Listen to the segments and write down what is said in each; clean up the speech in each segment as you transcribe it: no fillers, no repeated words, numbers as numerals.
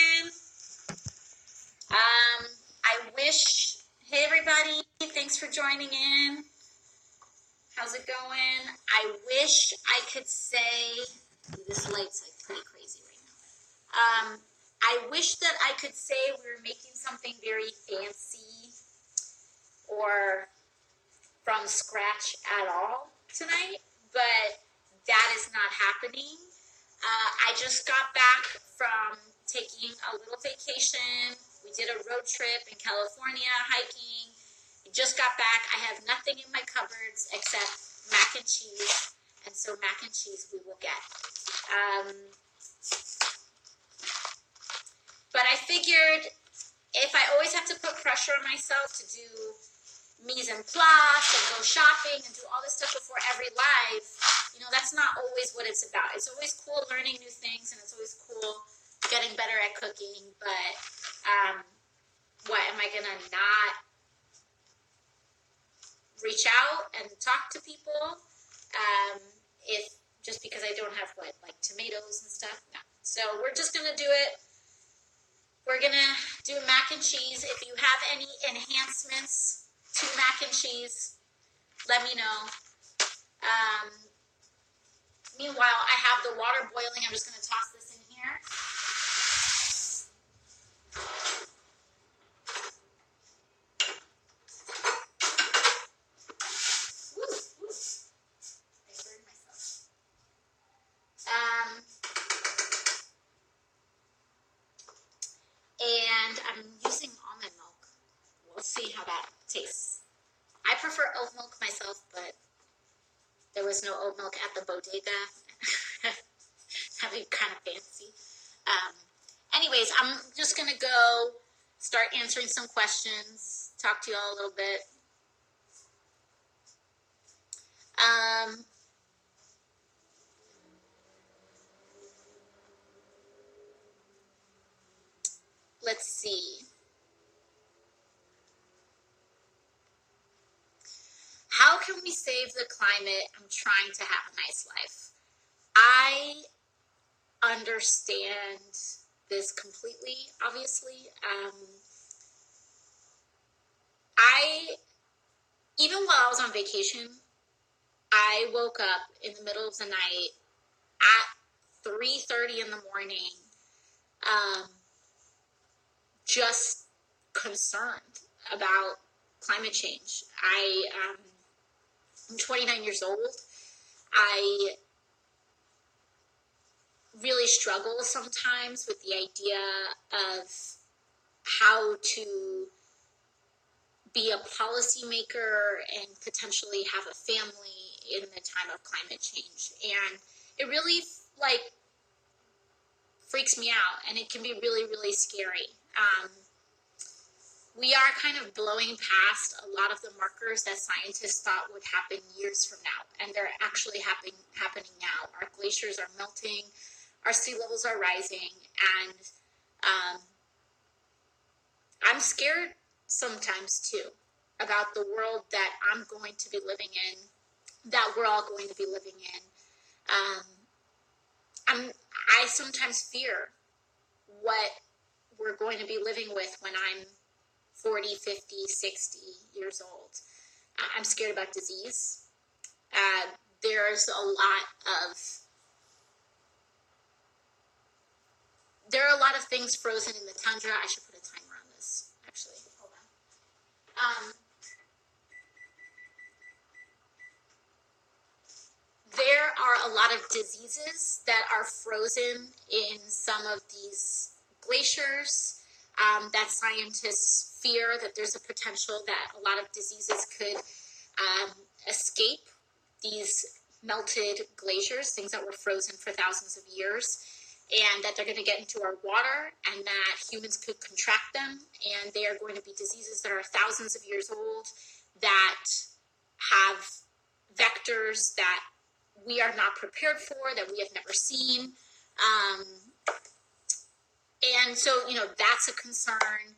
in. Hey everybody, thanks for joining in. How's it going? I wish I could say, this light's like pretty crazy right now. I wish that I could say we were making something very fancy or from scratch at all tonight, but that is not happening. I just got back from taking a little vacation. We did a road trip in California, hiking. I just got back. I have nothing in my cupboards except mac and cheese, and so mac and cheese we will get. But I figured if I always have to put pressure on myself to do mise en place and go shopping and do all this stuff before every live, you know, that's not always what it's about. It's always cool learning new things, and it's always cool getting better at cooking, but what, am I gonna not reach out and talk to people if just because I don't have what, like tomatoes and stuff? No. So we're just gonna do it. We're gonna do mac and cheese. If you have any enhancements to mac and cheese, let me know. Meanwhile, I have the water boiling. I'm just going to toss this in here. I burned myself. And I'm using almond milk. We'll see how that tastes. I prefer oat milk myself, but there was no oat milk at the bodega. That'd be kind of fancy. Anyways, I'm just going to go start answering some questions, talk to you all a little bit. Let's see. How can we save the climate? I'm trying to have a nice life. I understand this completely, obviously. Even while I was on vacation, I woke up in the middle of the night at 3:30 in the morning, just concerned about climate change. I'm 29 years old. I really struggle sometimes with the idea of how to be a policymaker and potentially have a family in the time of climate change. And it really freaks me out, and it can be really, really scary. We are kind of blowing past a lot of the markers that scientists thought would happen years from now, and they're actually happening now. Our glaciers are melting, our sea levels are rising, and I'm scared sometimes too about the world that I'm going to be living in, that we're all going to be living in. I sometimes fear what we're going to be living with when I'm 40, 50, 60 years old. I'm scared about disease. There are a lot of things frozen in the tundra. I should put a timer on this, actually. Hold on. There are a lot of diseases that are frozen in some of these glaciers, that scientists fear that there's a potential that a lot of diseases could escape these melted glaciers, things that were frozen for thousands of years, and that they're going to get into our water, and that humans could contract them, and they are going to be diseases that are thousands of years old, that have vectors that we are not prepared for, that we have never seen. And so, that's a concern.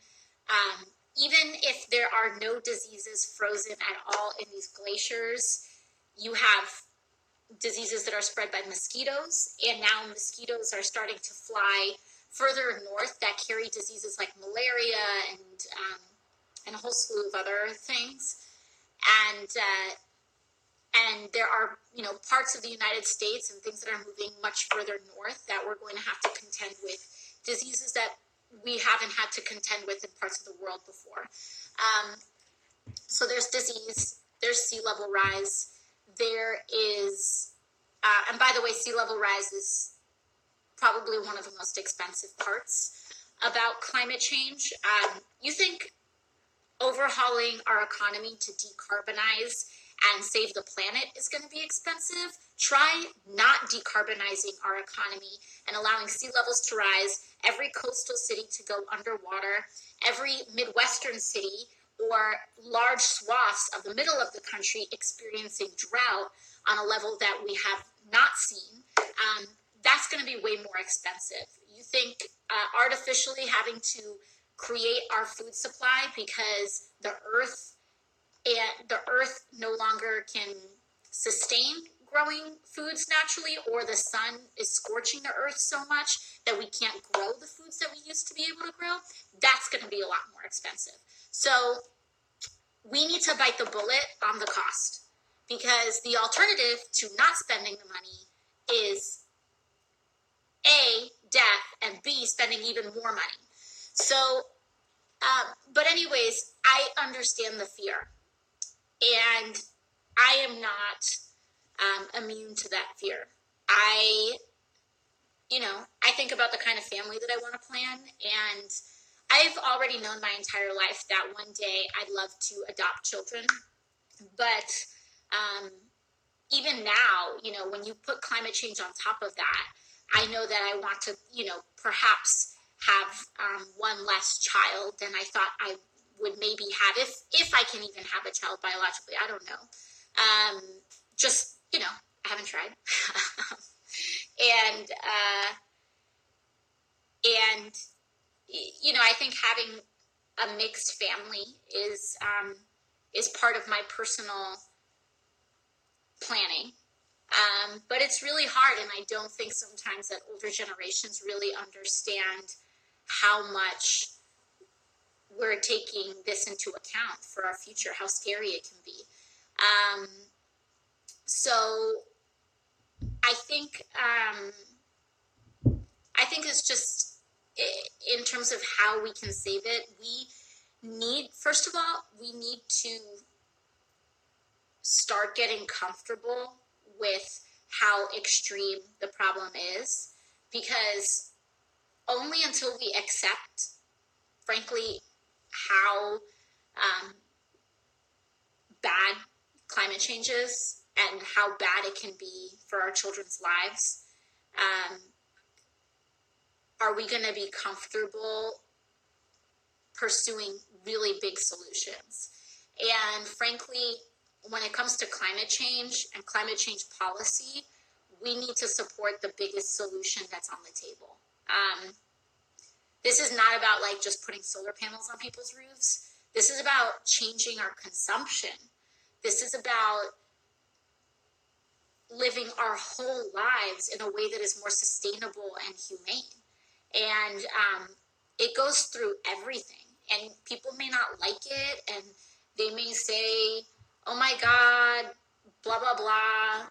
Even if there are no diseases frozen at all in these glaciers, you have diseases that are spread by mosquitoes, and now mosquitoes are starting to fly further north that carry diseases like malaria and a whole slew of other things. And there are, parts of the United States and things that are moving much further north that we're going to have to contend with diseases that we haven't had to contend with in parts of the world before. So there's disease, there's sea level rise, there is, and by the way, sea level rise is probably one of the most expensive parts about climate change. You think overhauling our economy to decarbonize and save the planet is going to be expensive? Try not decarbonizing our economy and allowing sea levels to rise, every coastal city to go underwater, every Midwestern city or large swaths of the middle of the country experiencing drought on a level that we have not seen. That's going to be way more expensive. You think artificially having to create our food supply because the earth no longer can sustain growing foods naturally, or the sun is scorching the earth so much that we can't grow the foods that we used to be able to grow, that's going to be a lot more expensive. So we need to bite the bullet on the cost, because the alternative to not spending the money is A, death, and B, spending even more money. So, but anyways, I understand the fear, and I am not immune to that fear. I think about the kind of family that I want to plan, and I've already known my entire life that one day I'd love to adopt children. But even now, when you put climate change on top of that, I know that I want to, perhaps have one less child than I thought I would maybe have, if I can even have a child biologically. I don't know. I haven't tried. and I think having a mixed family is part of my personal planning. But it's really hard, and I don't think sometimes that older generations really understand how much we're taking this into account for our future, how scary it can be. So I think it's just, in terms of how we can save it, first of all, we need to start getting comfortable with how extreme the problem is, because only until we accept, frankly, how bad climate change is and how bad it can be for our children's lives, are we going to be comfortable pursuing really big solutions. And frankly, when it comes to climate change and climate change policy, we need to support the biggest solution that's on the table. This is not about just putting solar panels on people's roofs. This is about changing our consumption. This is about living our whole lives in a way that is more sustainable and humane. And it goes through everything. And people may not like it, and they may say, oh my God, blah, blah, blah.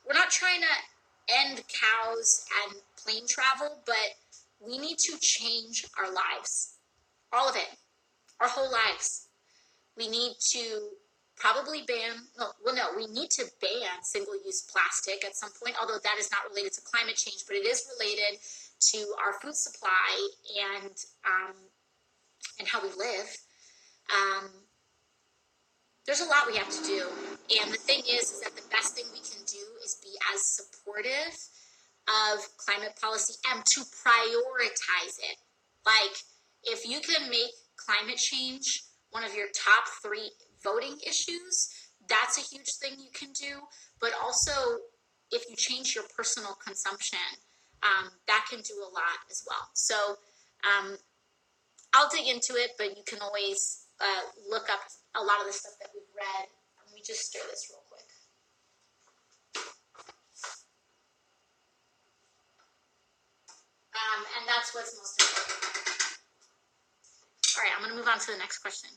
We're not trying to end cows and plane travel, but we need to change our lives. All of it. Our whole lives. We need to probably we need to ban single-use plastic at some point, although that is not related to climate change, but it is related to our food supply and how we live. There's a lot we have to do, and the thing is that the best thing we can do is be as supportive of climate policy and to prioritize it. If you can make climate change one of your top 3 voting issues, that's a huge thing you can do. But also, if you change your personal consumption, that can do a lot as well. So I'll dig into it, but you can always look up a lot of the stuff that we've read. Let me just stir this real quick. And that's what's most important. All right, I'm going to move on to the next question.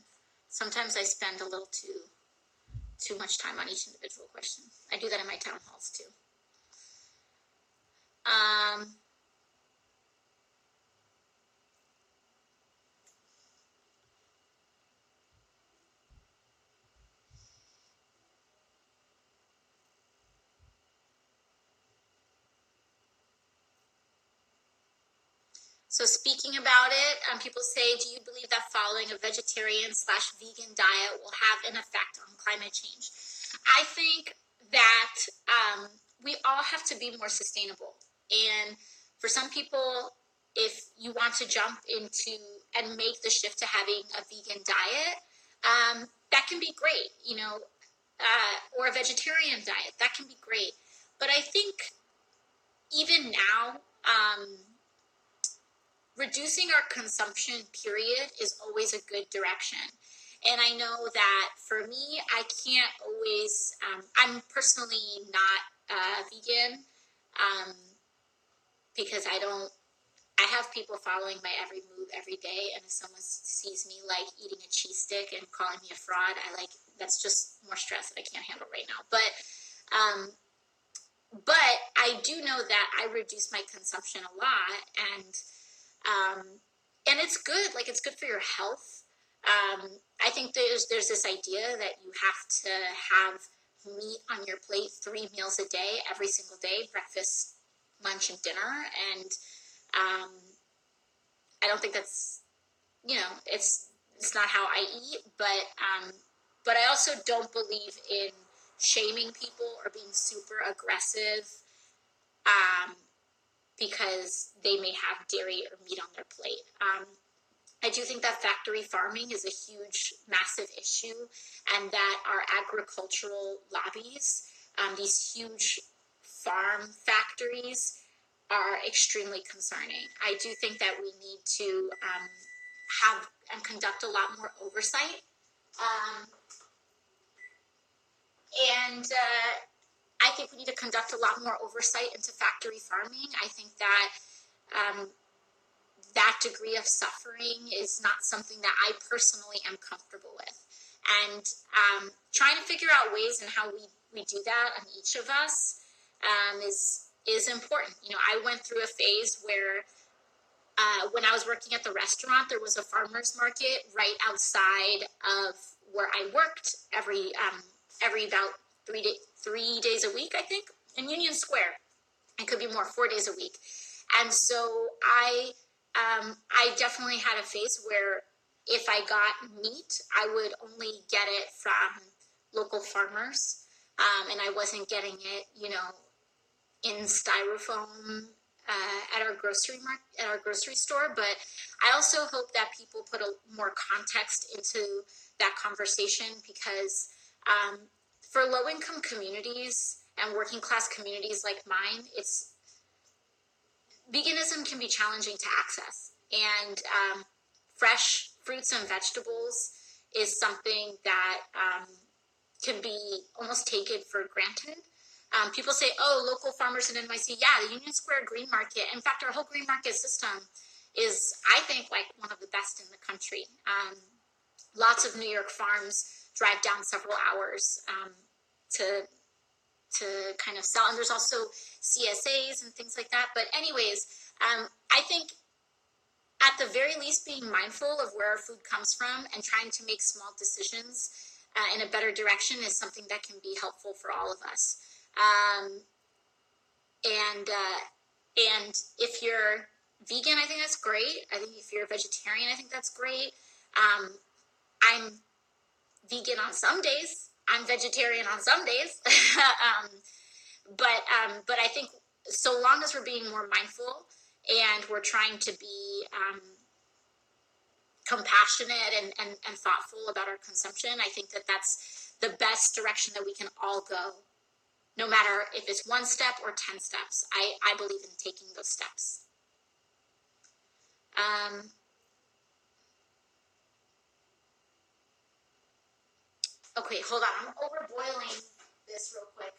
Sometimes I spend a little too much time on each individual question. I do that in my town halls too. So speaking about it, people say, do you believe that following a vegetarian/vegan diet will have an effect on climate change? I think that we all have to be more sustainable. And for some people, if you want to jump into and make the shift to having a vegan diet, that can be great, or a vegetarian diet, that can be great. But I think even now, reducing our consumption period is always a good direction. And I know that for me, I can't always, I'm personally not vegan because I have people following my every move every day. And if someone sees me like eating a cheese stick and calling me a fraud, that's just more stress that I can't handle right now. But I do know that I reduce my consumption a lot, and it's good. Like, it's good for your health. I think there's this idea that you have to have meat on your plate 3 meals a day, every single day, breakfast, lunch, and dinner. And I don't think that's, it's not how I eat. But I also don't believe in shaming people or being super aggressive because they may have dairy or meat on their plate. I do think that factory farming is a huge, massive issue, and that our agricultural lobbies, these huge farm factories, are extremely concerning. I do think that we need to have and conduct a lot more oversight. I think we need to conduct a lot more oversight into factory farming. I think that that degree of suffering is not something that I personally am comfortable with. And trying to figure out ways and how we do that on each of us is important. I went through a phase where when I was working at the restaurant, there was a farmer's market right outside of where I worked every about 3 days a week, I think, in Union Square. It could be more, 4 days a week. And so I definitely had a phase where if I got meat, I would only get it from local farmers, and I wasn't getting it, in styrofoam at our grocery store. But I also hope that people put more context into that conversation, because for low-income communities and working-class communities like mine, veganism can be challenging to access. And fresh fruits and vegetables is something that can be almost taken for granted. People say, oh, local farmers in NYC. Yeah, the Union Square Green Market. In fact, our whole green market system is, I think, like one of the best in the country. Lots of New York farms drive down several hours to kind of sell. And there's also CSAs and things like that. But anyways, I think at the very least being mindful of where our food comes from and trying to make small decisions in a better direction is something that can be helpful for all of us. And if you're vegan, I think that's great. I think if you're a vegetarian, I think that's great. I'm vegan on some days. I'm vegetarian on some days. But I think so long as we're being more mindful and we're trying to be compassionate and thoughtful about our consumption, I think that that's the best direction that we can all go, no matter if it's 1 step or 10 steps. I believe in taking those steps. Okay, hold on. I'm overboiling this real quick.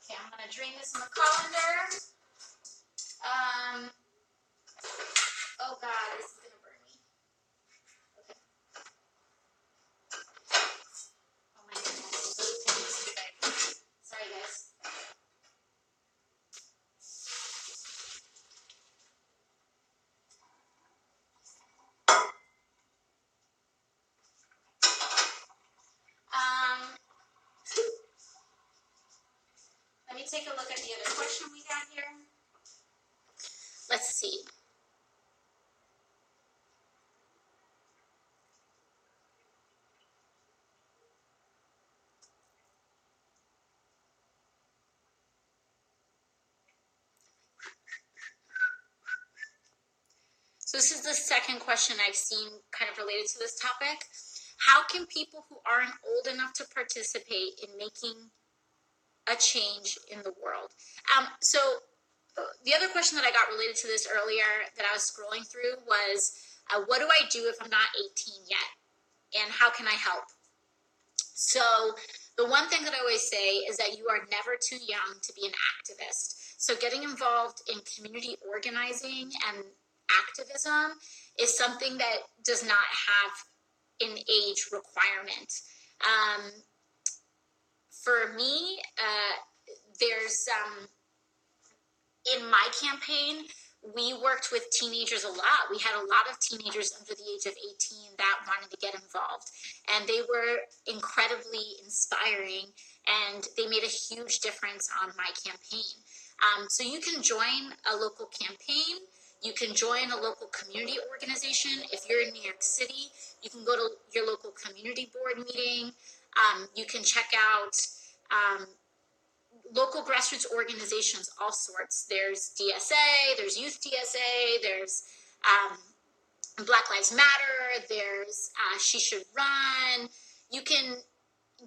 Okay, I'm gonna drain this in the colander. Oh God, this is gonna burn me. Okay. Oh my goodness. Sorry, guys. Let me take a look at the other question we got here. Let's see. So this is the second question I've seen kind of related to this topic. How can people who aren't old enough to participate in making a change in the world? So the other question that I got related to this earlier that I was scrolling through was, what do I do if I'm not 18 yet? And how can I help? So the one thing that I always say is that you are never too young to be an activist. So getting involved in community organizing and activism is something that does not have an age requirement. For me, there's in my campaign, we worked with teenagers a lot. We had a lot of teenagers under the age of 18 that wanted to get involved. And they were incredibly inspiring, and they made a huge difference on my campaign. So you can join a local campaign. You can join a local community organization. If you're in New York City, you can go to your local community board meeting. You can check out local grassroots organizations, all sorts. There's DSA, there's Youth DSA, there's Black Lives Matter, there's She Should Run. You can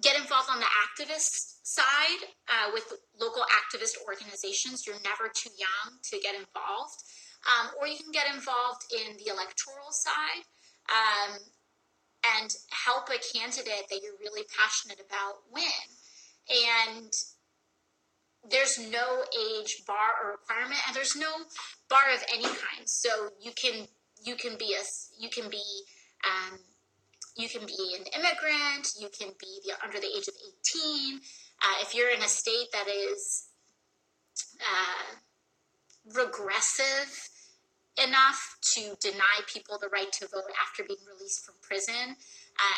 get involved on the activist side with local activist organizations. You're never too young to get involved. Or you can get involved in the electoral side and help a candidate that you're really passionate about win. And there's no age bar or requirement, and there's no bar of any kind. So you can be an immigrant, you can be under the age of 18. If you're in a state that is regressive enough to deny people the right to vote after being released from prison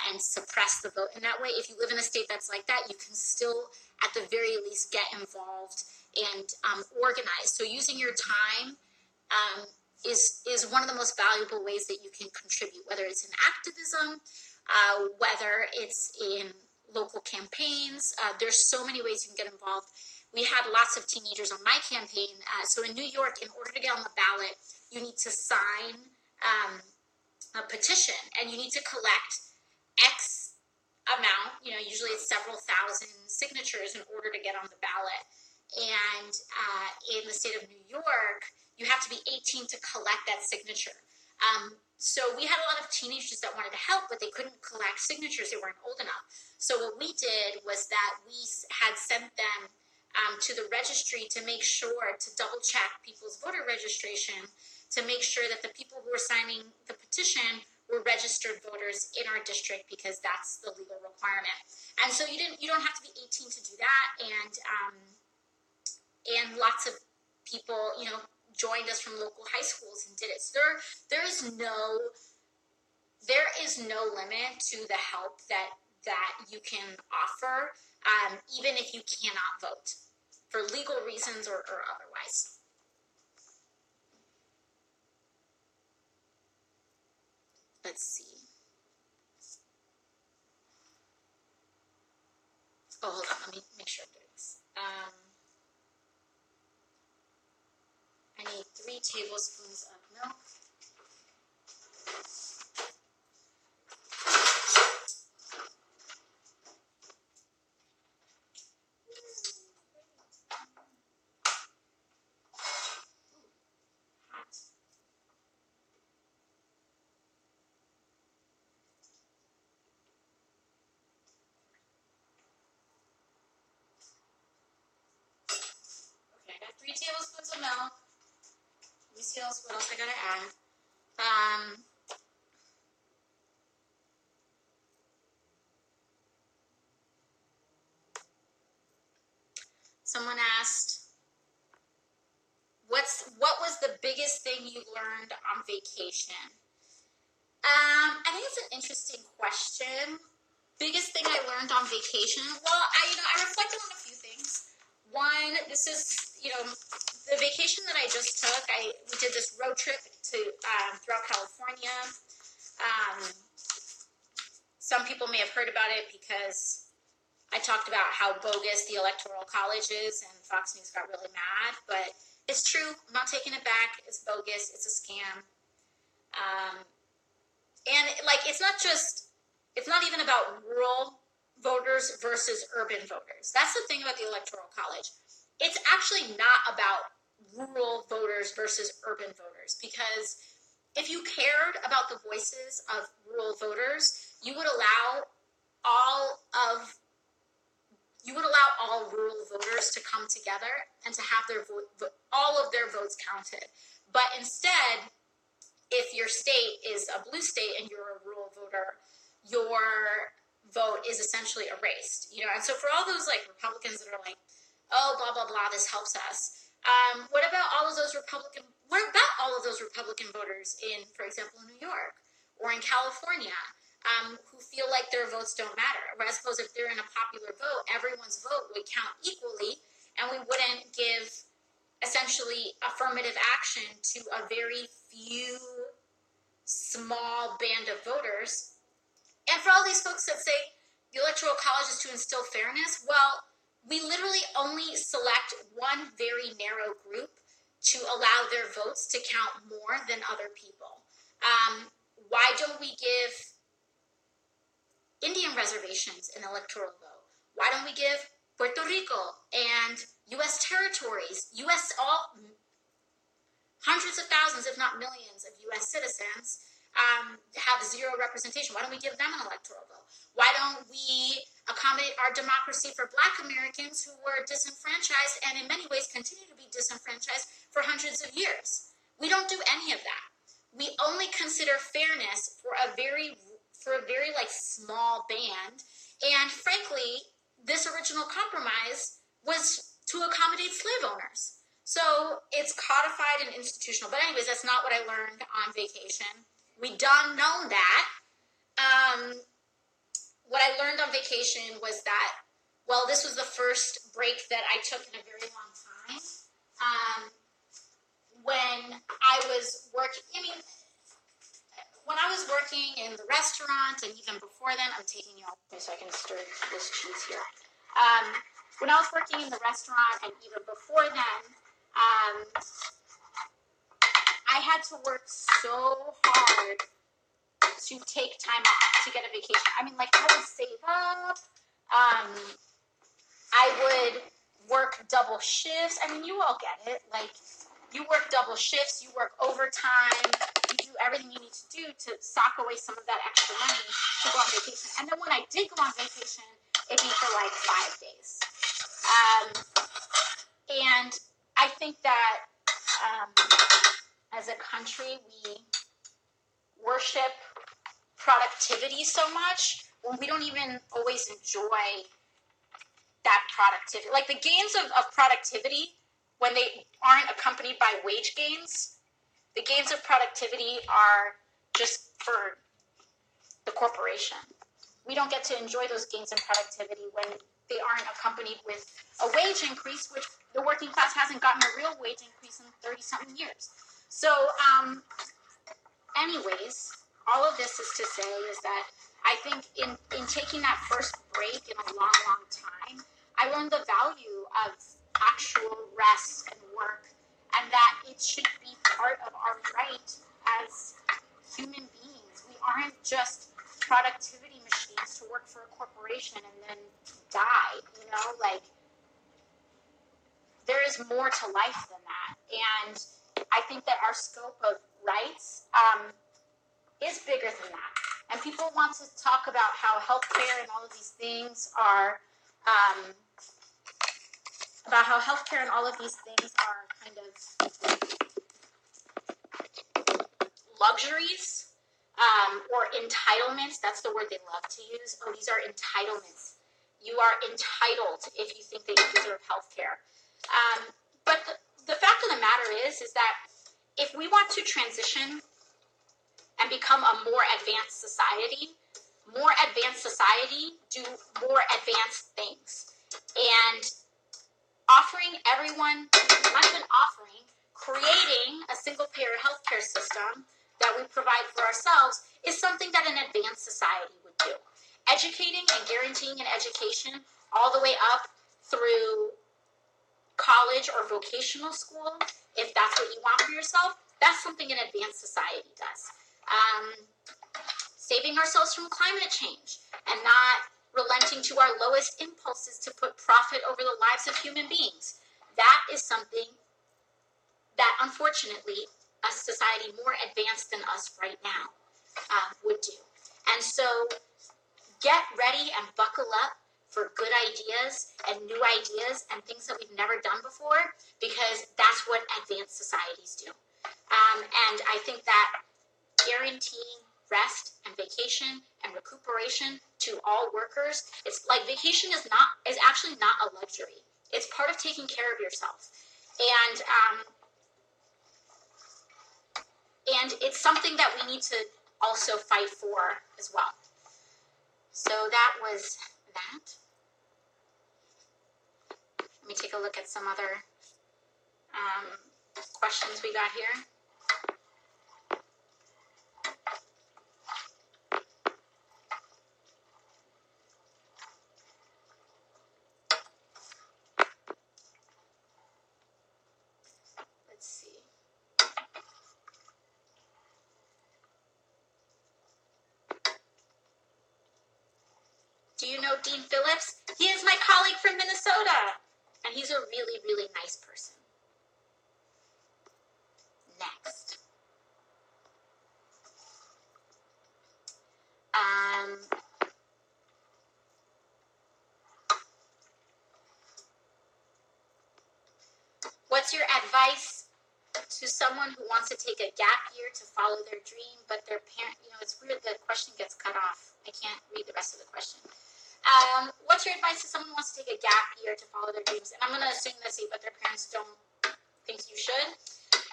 and suppress the vote in that way, if you live in a state that's like that, you can still, at the very least, get involved and organize. So using your time is one of the most valuable ways that you can contribute, whether it's in activism, whether it's in local campaigns. There's so many ways you can get involved. We had lots of teenagers on my campaign. So in New York, in order to get on the ballot, you need to sign a petition, and you need to collect X amount, usually it's several thousand signatures in order to get on the ballot. And in the state of New York, you have to be 18 to collect that signature. So we had a lot of teenagers that wanted to help, but they couldn't collect signatures. They weren't old enough. So what we did was that we had sent them to the registry to make sure to double check people's voter registration, to make sure that the people who were signing the petition were registered voters in our district, because that's the legal requirement. And so you don't have to be 18 to do that. And lots of people, joined us from local high schools and did it. So there is no limit to the help that you can offer, even if you cannot vote for legal reasons or otherwise. Let's see. Oh, hold on. Let me make sure I'm doing this. I need 3 tablespoons of milk. tablespoons of milk. Let me see else, what else I gotta add. Someone asked, what was the biggest thing you learned on vacation? I think it's an interesting question. Biggest thing I learned on vacation? Well, I reflected on a few things. One, this is, the vacation that I just took. We did this road trip to throughout California. Some people may have heard about it because I talked about how bogus the Electoral College is, and Fox News got really mad. But it's true. I'm not taking it back. It's bogus. It's a scam. And it's not even about rural voters versus urban voters. That's the thing about the Electoral College. It's actually not about rural voters versus urban voters, because if you cared about the voices of rural voters, you would allow all rural voters to come together and to have all of their votes counted. But instead, if your state is a blue state and you're a rural voter, your vote is essentially erased. And so for all those Republicans that are like, oh, blah blah blah, this helps us. What about all of those Republican voters in, for example, New York or in California, who feel like their votes don't matter? Or I suppose if they're in a popular vote, everyone's vote would count equally, and we wouldn't give essentially affirmative action to a very few small band of voters. And for all these folks that say the Electoral College is to instill fairness, well, we literally only select one very narrow group to allow their votes to count more than other people. Why don't we give Indian reservations an electoral vote? Why don't we give Puerto Rico and U.S. territories, hundreds of thousands, if not millions, of U.S. citizens have zero representation? Why don't we give them an electoral vote? Why don't we accommodate our democracy for Black Americans who were disenfranchised and in many ways continue to be disenfranchised for hundreds of years? We don't do any of that. We only consider fairness for a very small band. And frankly, this original compromise was to accommodate slave owners. So it's codified and institutional. But anyways, that's not what I learned on vacation. We done know that. What I learned on vacation was that, well, this was the first break that I took in a very long time. When I was working in the restaurant, and even before then, I'm taking you all so I can stir this cheese here. When I was working in the restaurant, and even before then, I had to work so hard to take time off to get a vacation. I would save up. I would work double shifts. You all get it. You work double shifts, you work overtime, you do everything you need to do to sock away some of that extra money to go on vacation. And then when I did go on vacation, it'd be for 5 days. And I think that as a country, we worship productivity so much when we don't even always enjoy that productivity. The gains of productivity, when they aren't accompanied by wage gains, the gains of productivity are just for the corporation. We don't get to enjoy those gains in productivity when they aren't accompanied with a wage increase, which the working class hasn't gotten a real wage increase in 30-something years. So, anyways, all of this is to say is that I think in taking that first break in a long, long time, I learned the value of actual rest and work, and that it should be part of our right as human beings. We aren't just productivity machines to work for a corporation and then die, there is more to life than that. And I think that our scope of rights is bigger than that. And people want to talk about how healthcare and all of these things are kind of luxuries or entitlements. That's the word they love to use. Oh, these are entitlements. You are entitled if you think that you deserve health care. But the fact of the matter is that if we want to transition and become a more advanced society do more advanced things. And offering everyone, not even offering, creating a single-payer healthcare system that we provide for ourselves is something that an advanced society would do. Educating and guaranteeing an education all the way up through college or vocational school, if that's what you want for yourself, that's something an advanced society does. Saving ourselves from climate change and not relenting to our lowest impulses to put profit over the lives of human beings. That is something that, unfortunately, a society more advanced than us right now would do. And so get ready and buckle up for good ideas and new ideas and things that we've never done before, because that's what advanced societies do. And I think that guaranteeing rest and vacation and recuperation to all workers, it's like vacation is actually not a luxury. It's part of taking care of yourself. And it's something that we need to also fight for as well. So that was that. Let me take a look at some other questions we got here. Let's see. Do you know Dean Phillips? He is my colleague from Minnesota, and he's a really, really nice person. Next. What's your advice to someone who wants to take a gap year to follow their dream, but their parent, it's weird, the question gets cut off. I can't read the rest of the question. What's your advice to someone who wants to take a gap year to follow their dreams? And I'm going to assume that but their parents don't think you should.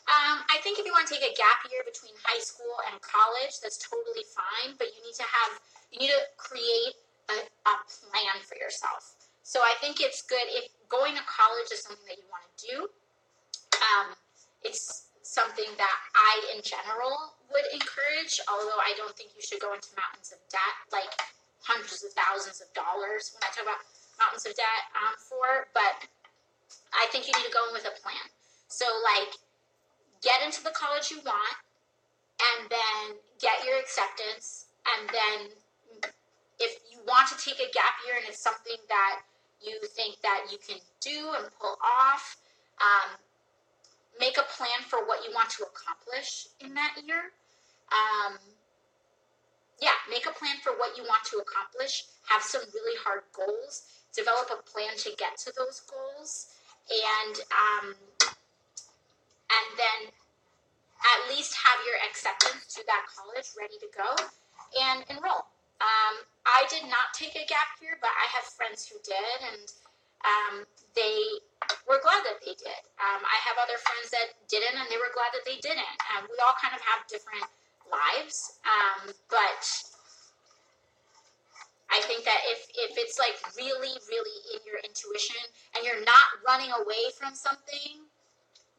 I think if you want to take a gap year between high school and college, that's totally fine, but you need to create a plan for yourself. So I think it's good if going to college is something that you want to do. It's something that I, in general, would encourage, although I don't think you should go into mountains of debt, like hundreds of thousands of dollars when I talk about mountains of debt but I think you need to go in with a plan. So, get into the college you want, and then get your acceptance, and then if you want to take a gap year and it's something that you think that you can do and pull off, make a plan for what you want to accomplish in that year. Make a plan for what you want to accomplish. Have some really hard goals. Develop a plan to get to those goals. And then at least have your acceptance to that college ready to go and enroll. I did not take a gap year, but I have friends who did, and they were glad that they did. I have other friends that didn't, and they were glad that they didn't. We all kind of have different lives, but I think that if it's really, really in your intuition and you're not running away from something,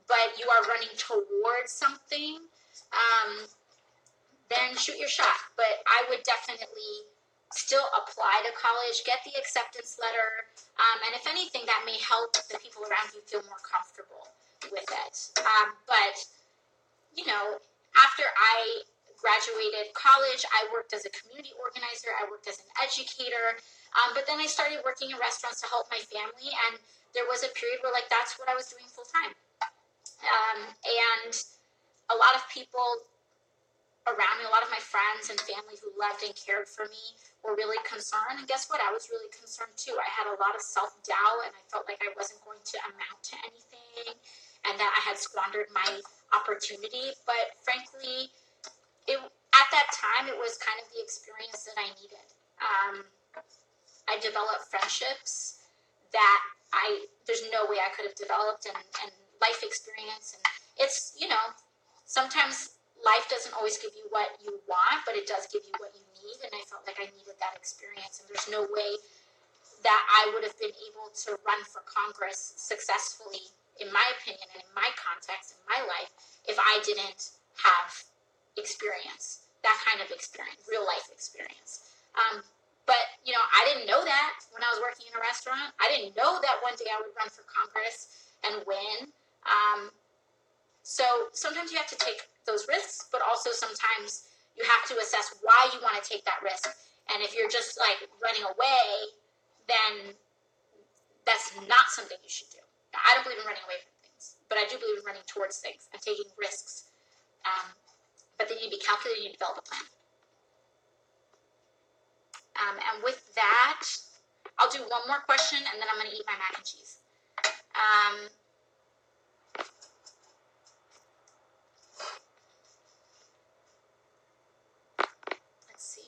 but you are running towards something, then shoot your shot. But I would definitely still apply to college, get the acceptance letter, and if anything, that may help the people around you feel more comfortable with it. But, after I graduated college, I worked as a community organizer, I worked as an educator, but then I started working in restaurants to help my family, and there was a period where that's what I was doing full time. And a lot of people around me, a lot of my friends and family who loved and cared for me were really concerned, and guess what? I was really concerned too. I had a lot of self-doubt, and I felt like I wasn't going to amount to anything, and that I had squandered my opportunity. But frankly, at that time, it was kind of the experience that I needed. I developed friendships that there's no way I could have developed, and life experience. And it's, sometimes life doesn't always give you what you want, but it does give you what you need. And I felt like I needed that experience. And there's no way that I would have been able to run for Congress successfully, in my opinion, and in my context, in my life, if I didn't have experience, that kind of experience, real life experience. But, I didn't know that when I was working in a restaurant. I didn't know that one day I would run for Congress and win. So sometimes you have to take those risks, but also sometimes you have to assess why you want to take that risk. And if you're just like running away, then that's not something you should do. Now, I don't believe in running away from things, but I do believe in running towards things and taking risks. But they need to be calculated, you need to develop a plan. And with that, I'll do one more question, and then I'm going to eat my mac and cheese. Let's see.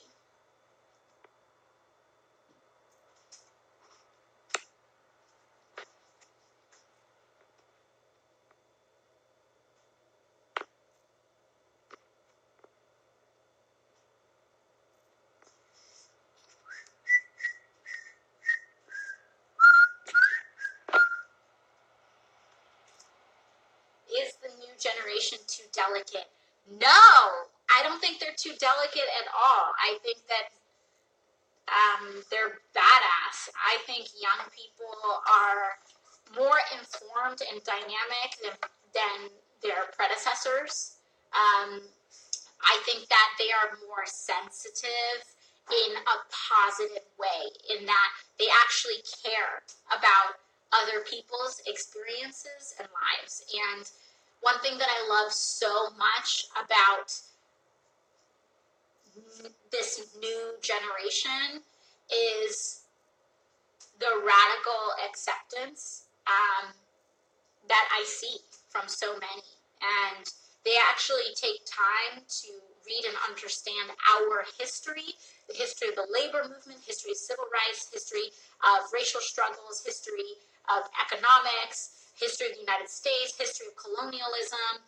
Is the new generation too delicate? No, I don't think they're too delicate at all. I think that they're badass. I think young people are more informed and dynamic than their predecessors. I think that they are more sensitive in a positive way, in that they actually care about other people's experiences and lives. And one thing that I love so much about this new generation is the radical acceptance that I see from so many. And they actually take time to read and understand our history, the history of the labor movement, history of civil rights, history of racial struggles, history of economics, history of the United States, history of colonialism.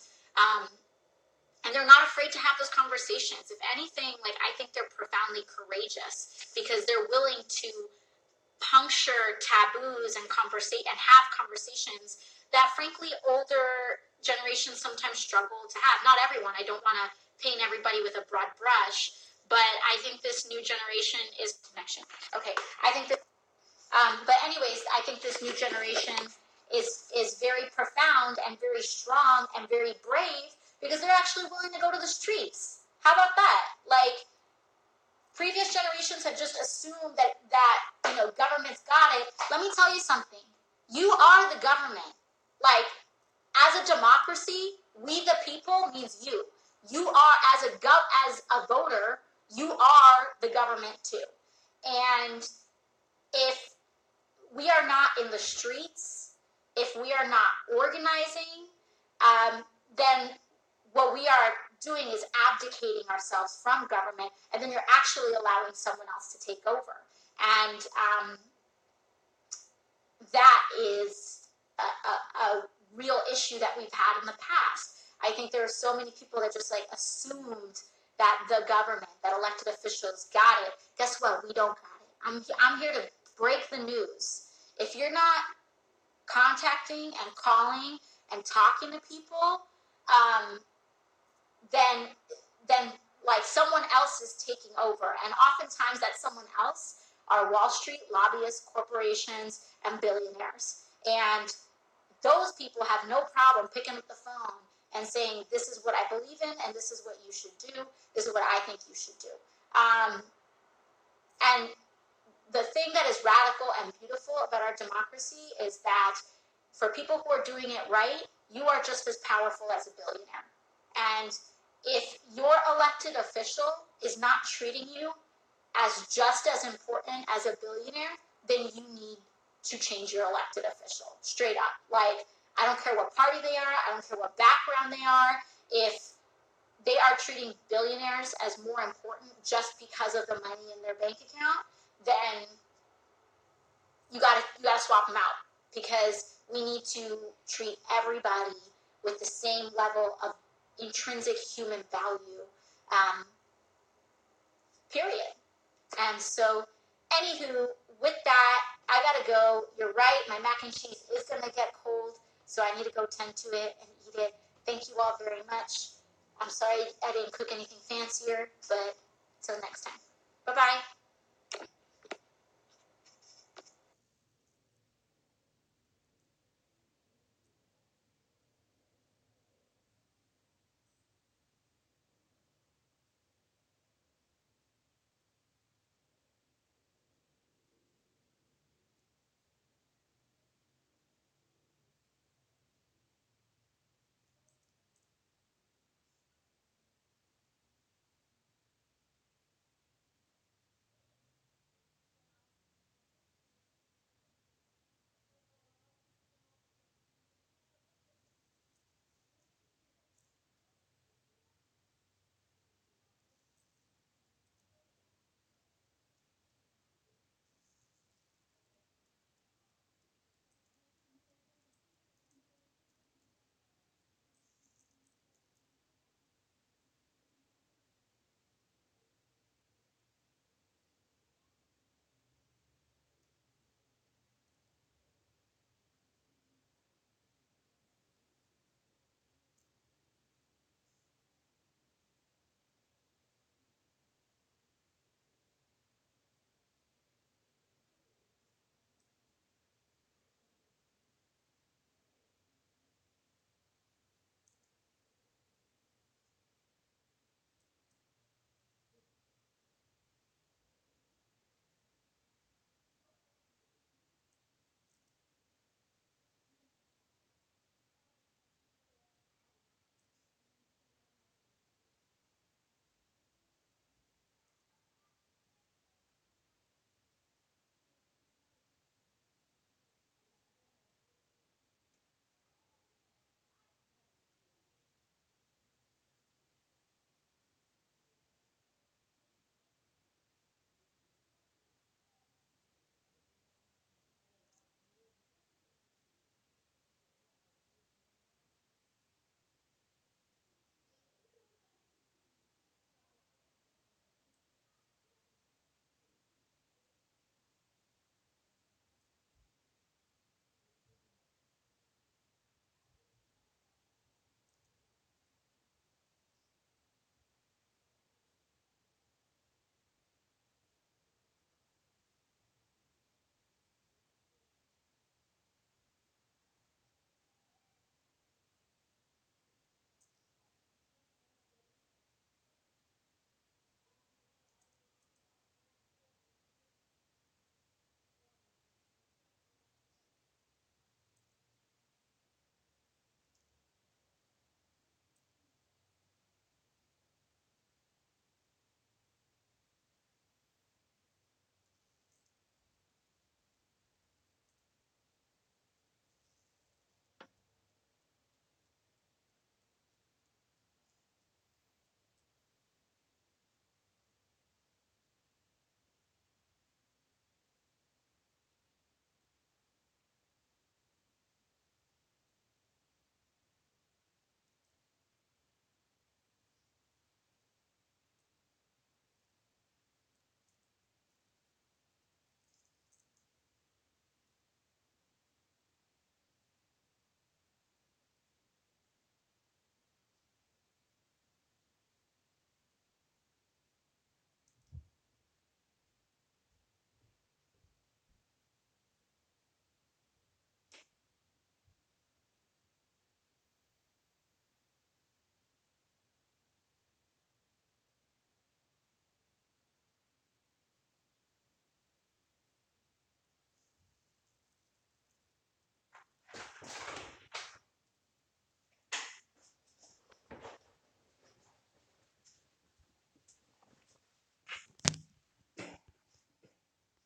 And they're not afraid to have those conversations. If anything, I think they're profoundly courageous because they're willing to puncture taboos and have conversations that, frankly, older generations sometimes struggle to have. Not everyone. I don't want to paint everybody with a broad brush, but I think this new generation is connection. Okay, I think that. But anyways, I think this new generation is very profound and very strong and very brave because they're actually willing to go to the streets. How about that? Previous generations have just assumed that government's got it. Let me tell you something. You are the government. As a democracy, we the people means you. You are, as a voter, you are the government too. And if we are not in the streets, if we are not organizing, then what we are doing is abdicating ourselves from government, and then you're actually allowing someone else to take over. And that is a real issue that we've had in the past. I think there are so many people that just assumed that the government, that elected officials got it. Guess what? We don't got it. I'm here to break the news. If you're not contacting and calling and talking to people, then someone else is taking over. And oftentimes that someone else are Wall Street lobbyists, corporations, and billionaires. And those people have no problem picking up the phone and saying, this is what I believe in, and this is what you should do. This is what I think you should do. And the thing that is radical and beautiful about our democracy is that for people who are doing it right, you are just as powerful as a billionaire. And if your elected official is not treating you as just as important as a billionaire, then you need to change your elected official, straight up. I don't care what party they are. I don't care what background they are. If they are treating billionaires as more important just because of the money in their bank account, then you gotta swap them out, because we need to treat everybody with the same level of intrinsic human value, period. And so, anywho, with that, I gotta go. You're right, my mac and cheese is gonna get cold, so I need to go tend to it and eat it. Thank you all very much. I'm sorry I didn't cook anything fancier, but until next time. Bye-bye.